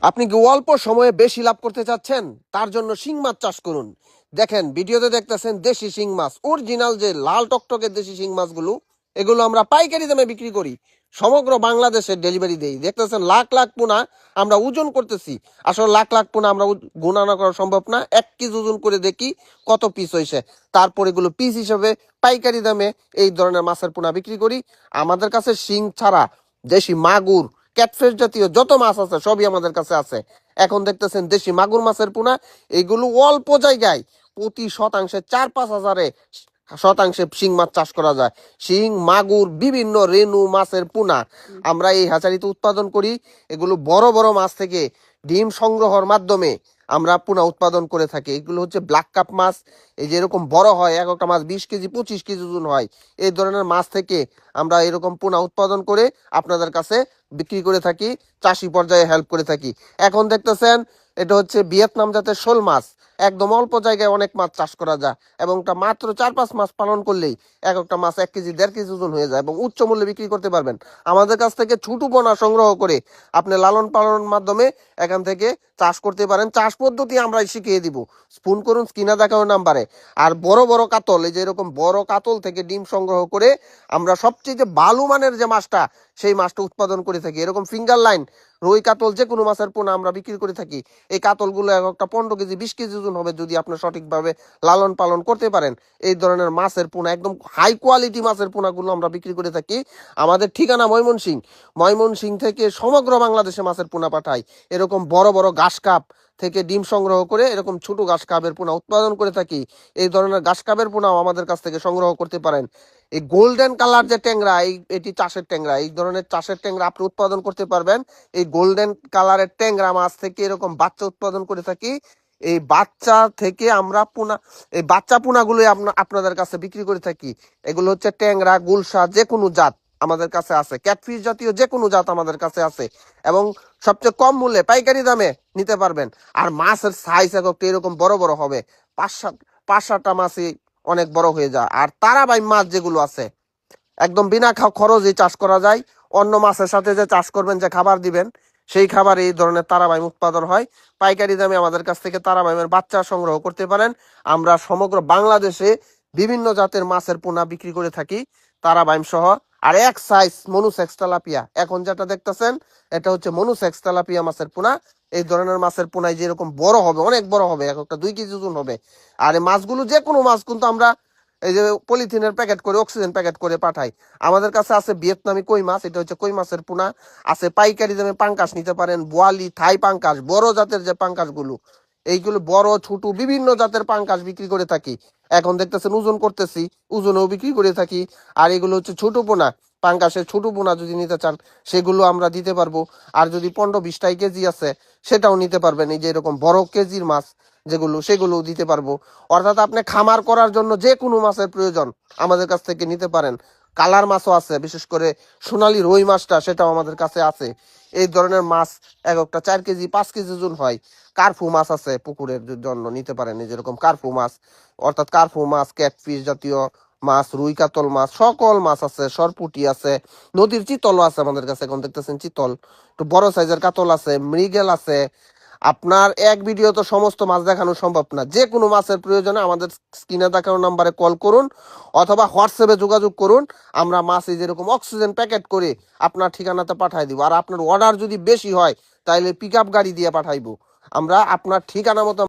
আপনি কি অল্প সময়ে বেশি লাভ করতে চাচ্ছেন? তার জন্য শিং মাছ চাষ করুন। দেখেন ভিডিওতে দেখতেছেন দেশি শিং মাছ, অরিজিনাল যে লাল টকটকে দেশি শিং মাছগুলো, এগুলো আমরা পাইকারি দামে বিক্রি করি। সমগ্র বাংলাদেশে ডেলিভারি দেই। দেখতেছেন লাখ লাখ পোনা আমরা ওজন করতেছি। আসলে লাখ লাখ পোনা আমরা গুণানো করা সম্ভব না। 1 কেজি ওজন করে দেখি কত পিস হয়েছে, তারপর এগুলো পিস হিসেবে পাইকারি দামে এই ধরনের মাছের পোনা বিক্রি করি। আমাদের কাছে শিং ছাড়া দেশি মাগুর, ক্যাটফিশ জাতীয় যত মাছ আছে সবই আমাদের কাছে আছে। এখন দেখতেছেন দেশি মাগুর মাছের পোনা, এগুলো অল্প জায়গায় প্রতি শতাংশে 4-5 হাজারে শতাংশে শিং মাছ চাষ করা যায়। শিং, মাগুর, বিভিন্ন রেনু মাছের পোনা আমরা এই হ্যাচারিতে উৎপাদন করি। এগুলো বড় বড় মাছ থেকে ডিম সংগ্রহের মাধ্যমে আমরা পোনা উৎপাদন করে থাকি। এগুলো হচ্ছে ব্ল্যাক কাপ মাছ। এই যে এরকম বড় হয়, এক একটা মাছ 20 কেজি 25 কেজি ওজন হয়। এই ধরনের মাছ থেকে আমরা এরকম পোনা উৎপাদন করে আপনাদের কাছে বিক্রি করে থাকি, চাষি পর্যায়ে হেল্প করে থাকি। এখন দেখতেছেন এটা হচ্ছে ভিয়েতনাম জাতের শোল মাছ। একদম অল্প জায়গায় অনেক মাছ চাষ করা যায় এবং তা মাত্র 4-5 মাস পালন করলেই এক একটা মাছ 1 কেজি 1.5 কেজি ওজন হয়ে যায় এবং উচ্চ মূল্যে বিক্রি করতে পারবেন। আমাদের কাছ থেকে ছোট পোনা সংগ্রহ করে আপনি লালন পালনের মাধ্যমে এখান থেকে চাষ করতে পারেন। চাষ পদ্ধতি আমরা শিখিয়ে দিব। ফোন করুন স্ক্রিনে দেখানো নাম্বারে। আর বড় বড় কাতল, এই যে এরকম বড় কাতল থেকে ডিম সংগ্রহ করে আমরা সবচেয়ে ভালো মানের যে মাছটা, সেই মাছটা উৎপাদন করে থাকি। এরকম ফিঙ্গার লাইন, রুই, কাতল যে কোনো মাছের পোনা আমরা বিক্রি করে থাকি। এই কাতলগুলো এক একটা 15 কেজি 20 কেজি ওজন হবে যদি আপনি সঠিকভাবে লালন পালন করতে পারেন। এই ধরনের মাছের পোনা, একদম হাই কোয়ালিটি মাছের পোনাগুলো আমরা বিক্রি করে থাকি। আমাদের ঠিকানা ময়মনসিংহ। ময়মনসিংহ থেকে সমগ্র বাংলাদেশে মাছের পোনা পাঠাই। এরকম বড় বড় ঘাস কাপ থেকে ডিম সংগ্রহ করে এরকম ছোট ঘাস কাপের পোনা উৎপাদন করে থাকি। এই ধরনের ঘাস কাপের পোনাও আমাদের কাছ থেকে সংগ্রহ করতে পারেন। এই গোল্ডেন কালার যে ট্যাংরা, এটি চাষের ট্যাংরা। এই ধরনের চাষের ট্যাংরা আপনি উৎপাদন করতে পারবেন। এই গোল্ডেন কালারের ট্যাংরা মাছ থেকে এরকম বাচ্চা উৎপাদন করে থাকি। এই বাচ্চা থেকে আমরা পোনা, এই বাচ্চা পোনাগুলো আপনাদের কাছে বিক্রি করে থাকি। এগুলো হচ্ছে ট্যাংরা, গুলশা, যে কোনো জাত আমাদের কাছে আছে। ক্যাটফিশ জাতীয় যে কোনো জাত আমাদের কাছে আছে এবং সবচেয়ে কম মূল্যে পাইকারি দামে নিতে পারবেন। আর মাছের সাইজ এরকম বড় বড় হবে, 5-7টা মাছই অনেক বড় হয়ে যায়। আর তারাবাই মাছ যেগুলো আছে একদম বিনা খরচে চাষ করা যায়। অন্য মাছের সাথে যে চাষ করবেন, যে খাবার দিবেন, সেই খাবার এই ধরনের তারাবাইম উৎপাদন হয়। পাইকারি দামে আমাদের কাছ থেকে তারাবাইমের বাচ্চা সংগ্রহ করতে পারেন। আমরা সমগ্র বাংলাদেশে বিভিন্ন জাতের মাছের পোনা বিক্রি করে থাকি, তারাবাইম সহ। আর এক সাইজ মনুসেক্স তেলাপিয়া এখন যেটা দেখতেছেন, এটা হচ্ছে মনুসেক্স তেলাপিয়া মাছের পোনা। এই ধরনের মাছের পোনায় যেরকম বড় হবে, অনেক বড় হবে, এক একটা 2 কেজি ওজন হবে। আর এই মাছগুলো যে কোনো মাছ কিন্তু আমরা এই যে পলিথিনের প্যাকেট করে, অক্সিজেন প্যাকেট করে পাঠাই। আমাদের কাছে আছে ভিয়েতনামি কই মাছ, এটা হচ্ছে কই মাছের পোনা। আছে পাইকারি দামে পাঙ্কাশ নিতে পারেন, বোয়ালি, থাই পাঙ্কাশ, বড় জাতের যে পাঙ্কাশ গুলো, এইগুলো বড় ছোট বিভিন্ন জাতের পাঙ্কাশ বিক্রি করে থাকি। এখন দেখতেছেন ওজন করতেছি, ওজনেও বিক্রি করে থাকি। আর এগুলো হচ্ছে ছোট পোনা, পাঙ্কাশের ছোট পোনা যদি নিতে চান সেগুলো আমরা দিতে পারবো। আর যদি 15-20 কেজি আছে সেটাও নিতে পারবেন। এই যে এরকম বড় কেজির মাছ যেগুলো, সেগুলো দিতে পারবো। অর্থাৎ আপনি খামার করার জন্য যে কোনো মাছের প্রয়োজন আমাদের কাছ থেকে নিতে পারেন। কালার মাছও আছে, বিশেষ করে সোনালী রুই মাছটা, সেটাও আমাদের কাছে আছে। এই ধরনের মাছ এক একটা 4 কেজি 5 কেজি ওজন হয়। কার্ফু মাছ আছে পুকুরের জন্য, নিতে পারেন। এই যেরকম কার্ফু মাছ, অর্থাৎ কার্ফু মাছ, ক্যাটফিশ জাতীয় মাছ, রুই, কাতল মাছ, সকল মাছ আছে। সরপুটি আছে, নদীর চিতলও আছে আমাদের কাছে। এখন দেখতেছেন চিতল, একটু বড় সাইজের কাতল আছে, মৃগেল আছে। আপনার এক ভিডিও তো সমস্ত মাছ দেখানো সম্ভব না। যে কোনো মাছের প্রয়োজনে আমাদের স্ক্রিনে দেখানো নাম্বারে কল করুন অথবা হোয়াটসঅ্যাপে যোগাযোগ করুন। আমরা মাছ এই যেরকম অক্সিজেন প্যাকেট করে আপনার ঠিকানাতে পাঠাই দিব। আর আপনার অর্ডার যদি বেশি হয় তাহলে পিক আপ গাড়ি দিয়ে পাঠাইবো আমরা আপনার ঠিকানা মতো।